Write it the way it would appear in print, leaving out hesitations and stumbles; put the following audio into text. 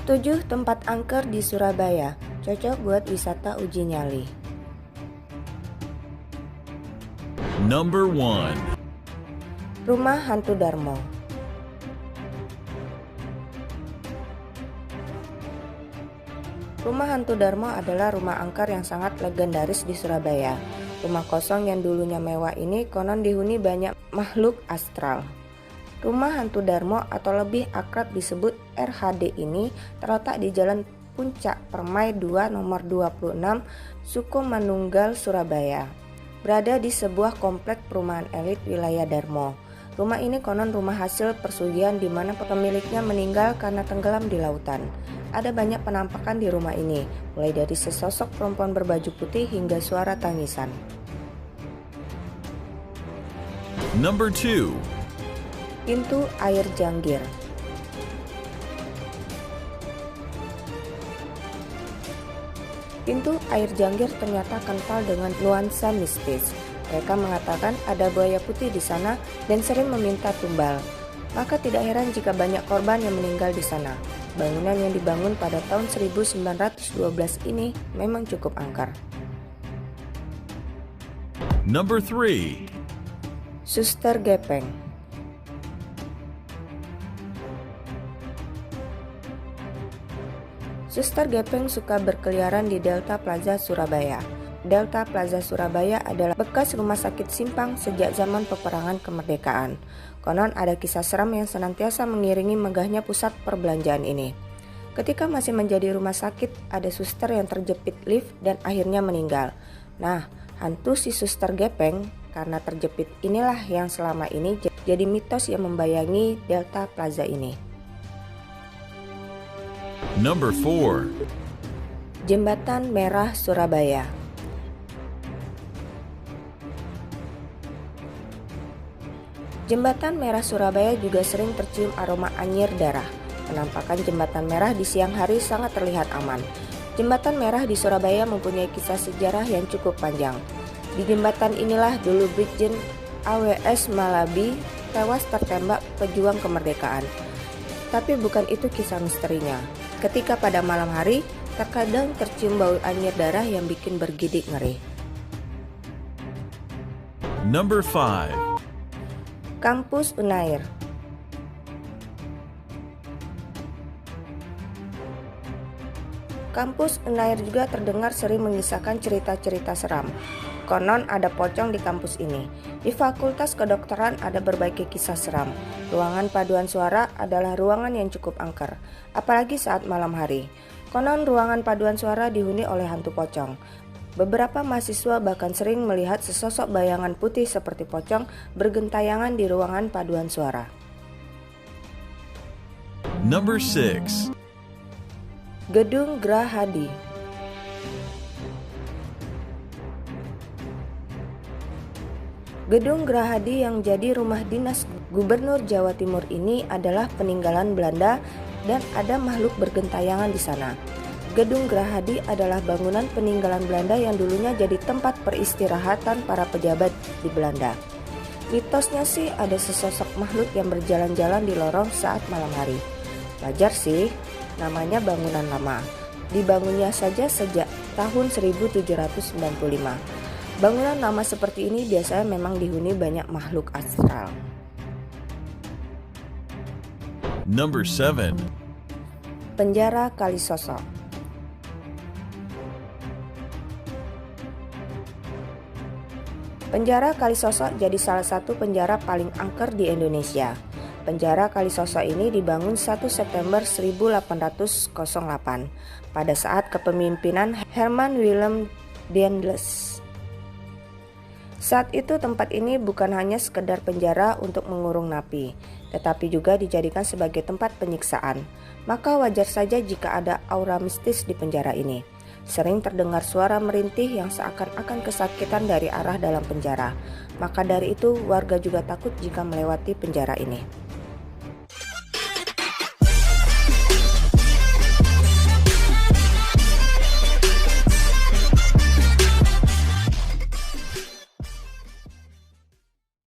7 tempat angker di Surabaya, cocok buat wisata uji nyali. Number 1. Rumah Hantu Darmo. Rumah Hantu Darmo adalah rumah angker yang sangat legendaris di Surabaya. Rumah kosong yang dulunya mewah ini konon dihuni banyak makhluk astral. Rumah Hantu Darmo atau lebih akrab disebut RHD ini terletak di Jalan Puncak Permai 2 nomor 26 Sukomanunggal, Surabaya. Berada di sebuah komplek perumahan elit wilayah Darmo. Rumah ini konon rumah hasil persugihan di mana pemiliknya meninggal karena tenggelam di lautan. Ada banyak penampakan di rumah ini, mulai dari sesosok perempuan berbaju putih hingga suara tangisan. Number 2. Pintu air Janggir. Pintu air Janggir ternyata kental dengan nuansa mistis. Mereka mengatakan ada buaya putih di sana dan sering meminta tumbal. Maka tidak heran jika banyak korban yang meninggal di sana. Bangunan yang dibangun pada tahun 1912 ini memang cukup angker. Number 3. Suster Gepeng. Suster Gepeng suka berkeliaran di Delta Plaza Surabaya. Delta Plaza Surabaya adalah bekas rumah sakit Simpang sejak zaman peperangan kemerdekaan. Konon ada kisah seram yang senantiasa mengiringi megahnya pusat perbelanjaan ini. Ketika masih menjadi rumah sakit, ada suster yang terjepit lift dan akhirnya meninggal. Nah, hantu si Suster Gepeng karena terjepit inilah yang selama ini jadi mitos yang membayangi Delta Plaza ini. Number 4. Jembatan Merah Surabaya. Jembatan Merah Surabaya juga sering tercium aroma anyir darah. Penampakan jembatan merah di siang hari sangat terlihat aman. Jembatan merah di Surabaya mempunyai kisah sejarah yang cukup panjang. Di jembatan inilah dulu Brigjen AWS Malabi tewas tertembak pejuang kemerdekaan. Tapi bukan itu kisah misterinya. Ketika pada malam hari, terkadang tercium bau anyir darah yang bikin bergidik ngeri. Number 5. Kampus Unair. Kampus Unair juga terdengar sering mengisahkan cerita-cerita seram. Konon ada pocong di kampus ini. Di Fakultas Kedokteran ada berbagai kisah seram. Ruangan paduan suara adalah ruangan yang cukup angker, apalagi saat malam hari. Konon ruangan paduan suara dihuni oleh hantu pocong. Beberapa mahasiswa bahkan sering melihat sesosok bayangan putih seperti pocong bergentayangan di ruangan paduan suara. Number 6. Gedung Grahadi. Gedung Grahadi yang jadi rumah dinas Gubernur Jawa Timur ini adalah peninggalan Belanda dan ada makhluk bergentayangan di sana. Gedung Grahadi adalah bangunan peninggalan Belanda yang dulunya jadi tempat peristirahatan para pejabat di Belanda. Mitosnya sih ada sesosok makhluk yang berjalan-jalan di lorong saat malam hari. Wajar sih, namanya bangunan lama. Dibangunnya saja sejak tahun 1795. Bangunan lama seperti ini biasanya memang dihuni banyak makhluk astral. Number 7. Penjara Kalisosok. Penjara Kalisosok jadi salah satu penjara paling angker di Indonesia. Penjara Kalisosok ini dibangun 1 September 1808 pada saat kepemimpinan Herman Willem Daendels. Saat itu tempat ini bukan hanya sekedar penjara untuk mengurung napi, tetapi juga dijadikan sebagai tempat penyiksaan. Maka wajar saja jika ada aura mistis di penjara ini. Sering terdengar suara merintih yang seakan-akan kesakitan dari arah dalam penjara. Maka dari itu warga juga takut jika melewati penjara ini.